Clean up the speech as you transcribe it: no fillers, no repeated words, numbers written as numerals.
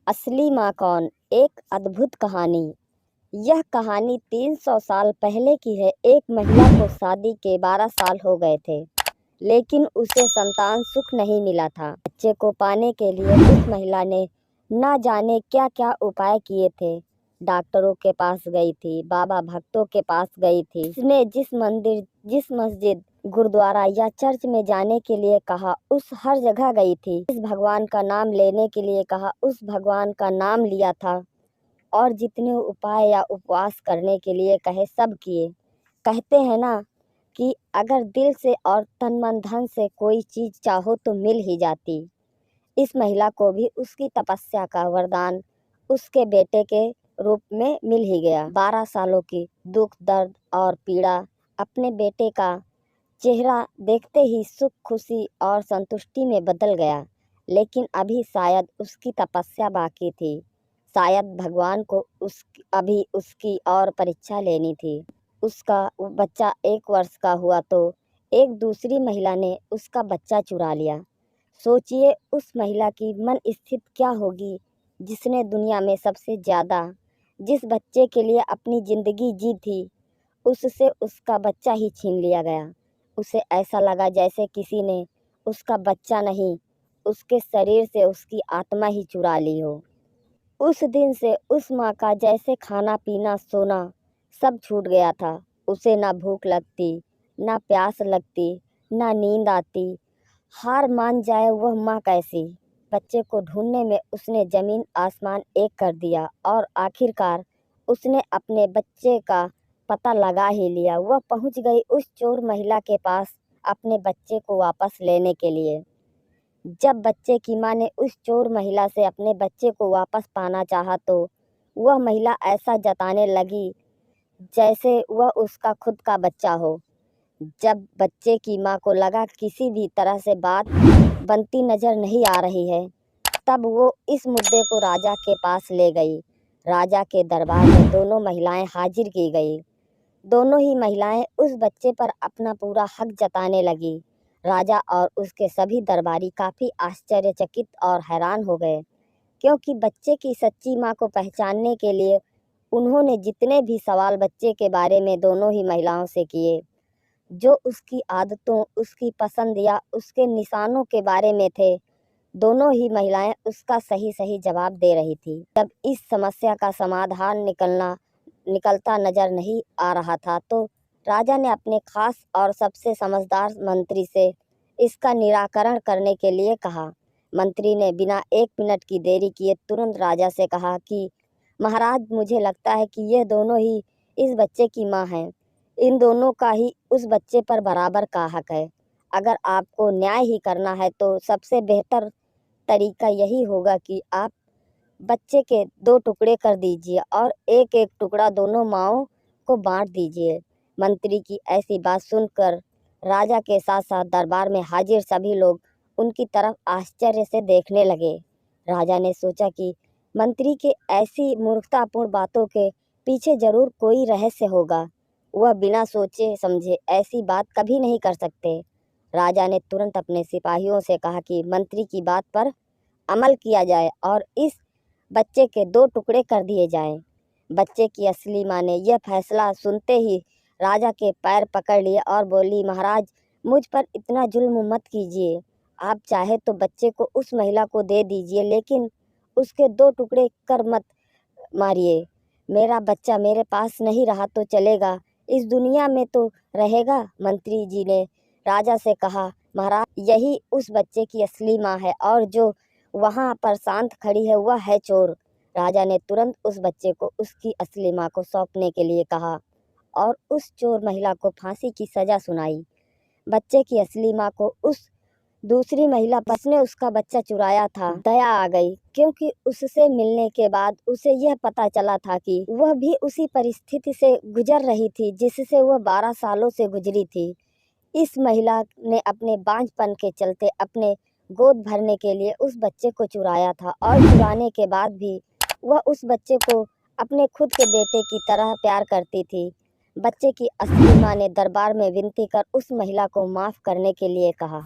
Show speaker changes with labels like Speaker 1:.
Speaker 1: असली माँ कौन? एक अद्भुत कहानी। यह कहानी 300 साल पहले की है। एक महिला को शादी के 12 साल हो गए थे, लेकिन उसे संतान सुख नहीं मिला था। बच्चे को पाने के लिए उस महिला ने न जाने क्या क्या उपाय किए थे। डॉक्टरों के पास गई थी, बाबा भक्तों के पास गई थी। उसने जिस मंदिर, जिस मस्जिद, गुरुद्वारा या चर्च में जाने के लिए कहा, उस हर जगह गई थी। इस भगवान का नाम लेने के लिए कहा, उस भगवान का नाम लिया था। और जितने उपाय या उपवास करने के लिए कहे, सब किए। कहते हैं ना कि अगर दिल से और तन मन धन से कोई चीज़ चाहो तो मिल ही जाती। इस महिला को भी उसकी तपस्या का वरदान उसके बेटे के रूप में मिल ही गया। 12 सालों की दुख, दर्द और पीड़ा। अपने बेटे का चेहरा देखते ही सुख, खुशी और संतुष्टि में बदल गया। लेकिन अभी शायद उसकी तपस्या बाकी थी। शायद भगवान को अभी उसकी और परीक्षा लेनी थी। उसका बच्चा 1 वर्ष का हुआ तो एक दूसरी महिला ने उसका बच्चा चुरा लिया। सोचिए उस महिला की मन स्थिति क्या होगी, जिसने दुनिया में सबसे ज़्यादा जिस बच्चे के लिए अपनी ज़िंदगी जी थी, उससे उसका बच्चा ही छीन लिया गया। उसे ऐसा लगा जैसे किसी ने उसका बच्चा नहीं, उसके शरीर से उसकी आत्मा ही चुरा ली हो। उस दिन से उस माँ का जैसे खाना पीना सोना सब छूट गया था। उसे ना भूख लगती, ना प्यास लगती, ना नींद आती। हार मान जाए वह माँ कैसी। बच्चे को ढूंढने में उसने ज़मीन आसमान एक कर दिया और आखिरकार उसने अपने बच्चे का पता लगा ही लिया। वह पहुंच गई उस चोर महिला के पास अपने बच्चे को वापस लेने के लिए। जब बच्चे की माँ ने उस चोर महिला से अपने बच्चे को वापस पाना चाहा तो वह महिला ऐसा जताने लगी जैसे वह उसका खुद का बच्चा हो। जब बच्चे की माँ को लगा किसी भी तरह से बात बनती नज़र नहीं आ रही है, तब वो इस मुद्दे को राजा के पास ले गई। राजा के दरबार में दोनों महिलाएं हाजिर की गई। दोनों ही महिलाएं उस बच्चे पर अपना पूरा हक जताने लगी। राजा और उसके सभी दरबारी काफ़ी आश्चर्यचकित और हैरान हो गए, क्योंकि बच्चे की सच्ची माँ को पहचानने के लिए उन्होंने जितने भी सवाल बच्चे के बारे में दोनों ही महिलाओं से किए, जो उसकी आदतों, उसकी पसंद या उसके निशानों के बारे में थे, दोनों ही महिलाएं उसका सही सही जवाब दे रही थी। जब इस समस्या का समाधान निकलता नजर नहीं आ रहा था, तो राजा ने अपने खास और सबसे समझदार मंत्री से इसका निराकरण करने के लिए कहा। मंत्री ने बिना 1 मिनट की देरी किए तुरंत राजा से कहा कि महाराज, मुझे लगता है कि ये दोनों ही इस बच्चे की माँ हैं। इन दोनों का ही उस बच्चे पर बराबर का हक है। अगर आपको न्याय ही करना है तो सबसे बेहतर तरीका यही होगा कि आप बच्चे के 2 टुकड़े कर दीजिए और एक एक टुकड़ा दोनों माँओं को बांट दीजिए। मंत्री की ऐसी बात सुनकर राजा के साथ साथ दरबार में हाजिर सभी लोग उनकी तरफ आश्चर्य से देखने लगे। राजा ने सोचा कि मंत्री के ऐसी मूर्खतापूर्ण बातों के पीछे जरूर कोई रहस्य होगा। वह बिना सोचे समझे ऐसी बात कभी नहीं कर सकते। राजा ने तुरंत अपने सिपाहियों से कहा कि मंत्री की बात पर अमल किया जाए और इस बच्चे के 2 टुकड़े कर दिए जाएं। बच्चे की असली माँ ने यह फैसला सुनते ही राजा के पैर पकड़ लिए और बोली, महाराज, मुझ पर इतना जुल्म मत कीजिए। आप चाहे तो बच्चे को उस महिला को दे दीजिए, लेकिन उसके 2 टुकड़े कर मत मारिए। मेरा बच्चा मेरे पास नहीं रहा तो चलेगा, इस दुनिया में तो रहेगा। मंत्री जी ने राजा से कहा, महाराज, यही उस बच्चे की असली माँ है और जो वहाँ पर शांत खड़ी है वह है चोर। राजा ने तुरंत उस बच्चे को उसकी असली माँ को सौंपने के लिए कहा और उस चोर महिला को फांसी की सज़ा सुनाई। बच्चे की असली माँ को उस दूसरी महिला पर जिसने उसका बच्चा चुराया था दया आ गई, क्योंकि उससे मिलने के बाद उसे यह पता चला था कि वह भी उसी परिस्थिति से गुजर रही थी जिससे वह 12 सालों से गुजरी थी। इस महिला ने अपने बांझपन के चलते अपने गोद भरने के लिए उस बच्चे को चुराया था और चुराने के बाद भी वह उस बच्चे को अपने खुद के बेटे की तरह प्यार करती थी। बच्चे की असली माँ ने दरबार में विनती कर उस महिला को माफ़ करने के लिए कहा।